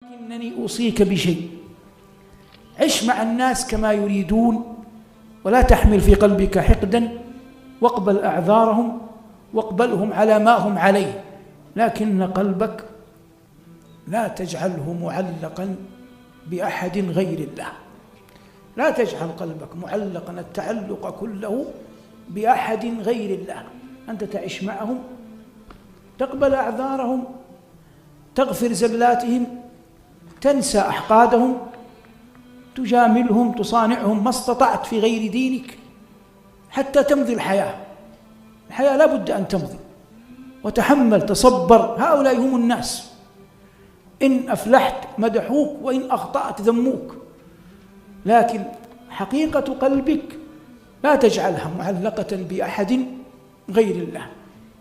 إنني أوصيك بشيء: عش مع الناس كما يريدون، ولا تحمل في قلبك حقدا، واقبل أعذارهم واقبلهم على ما هم عليه، لكن قلبك لا تجعله معلقا بأحد غير الله. لا تجعل قلبك معلقا التعلق كله بأحد غير الله. أنت تعيش معهم، تقبل أعذارهم، تغفر زلاتهم، تنسى أحقادهم، تجاملهم، تصانعهم ما استطعت في غير دينك حتى تمضي الحياة لا بد أن تمضي، وتحمل، تصبر. هؤلاء هم الناس، إن أفلحت مدحوك وإن أخطأت ذموك، لكن حقيقة قلبك لا تجعلها معلقة بأحد غير الله.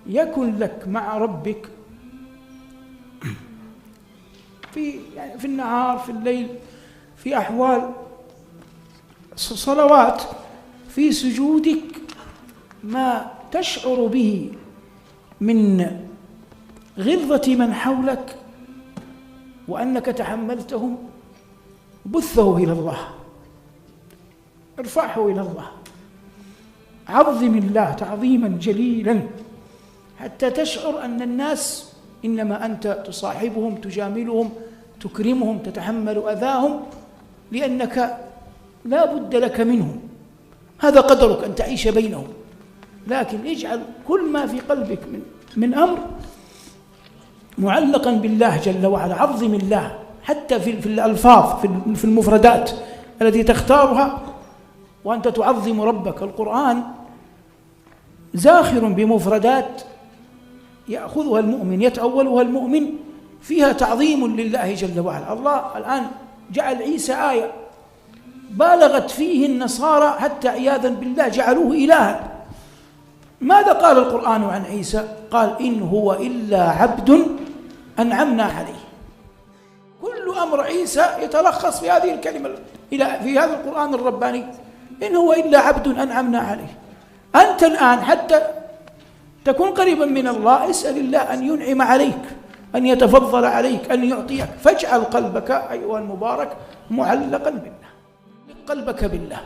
يكن لك مع ربك في النهار، في الليل، في أحوال صلوات، في سجودك، ما تشعر به من غلظة من حولك وأنك تحملتهم. بثه إلى الله، ارفعه إلى الله، عظم الله تعظيما جليلا حتى تشعر أن الناس إنما أنت تصاحبهم، تجاملهم، تكرمهم، تتحمل أذاهم، لأنك لا بد لك منهم. هذا قدرك أن تعيش بينهم، لكن اجعل كل ما في قلبك من أمر معلقا بالله جل وعلا. عظم الله حتى في الألفاظ، في المفردات التي تختارها وأنت تعظم ربك. القرآن زاخر بمفردات يأخذها المؤمن، يتأولها المؤمن، فيها تعظيم لله جل وعلا. الله الآن جعل عيسى آية بالغت فيه النصارى حتى عياذا بالله جعلوه إلها. ماذا قال القرآن عن عيسى؟ قال: إن هو إلا عبد أنعمنا عليه. كل أمر عيسى يتلخص في هذه الكلمة، في هذا القرآن الرباني: إن هو إلا عبد أنعمنا عليه. أنت الآن حتى تكون قريبا من الله اسأل الله أن ينعم عليك، أن يتفضل عليك، أن يعطيك. فاجعل قلبك أيها المبارك معلقا بالله. قلبك بالله،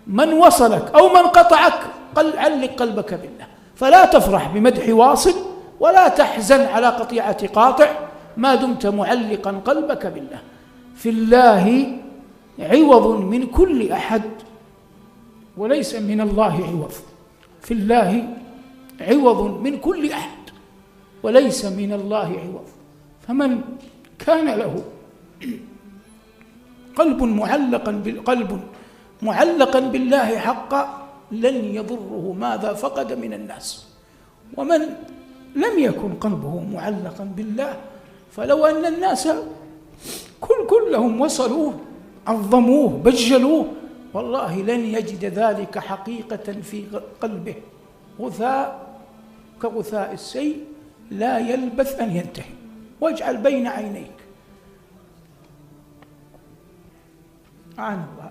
من وصلك أو من قطعك علق قلبك بالله. فلا تفرح بمدح واصل ولا تحزن على قطيعة قاطع ما دمت معلقا قلبك بالله. في الله عوض من كل أحد وليس من الله عوض. في الله عوض من كل أحد وليس من الله عوض. فمن كان له قلب معلقا بالله حقا لن يضره ماذا فقد من الناس. ومن لم يكن قلبه معلقا بالله فلو أن الناس كلهم وصلوه، عظموه، بجلوه، والله لن يجد ذلك حقيقة في قلبه. غثاء كغثاء السيل لا يلبث أن ينتهي. واجعل بين عينيك أعان الله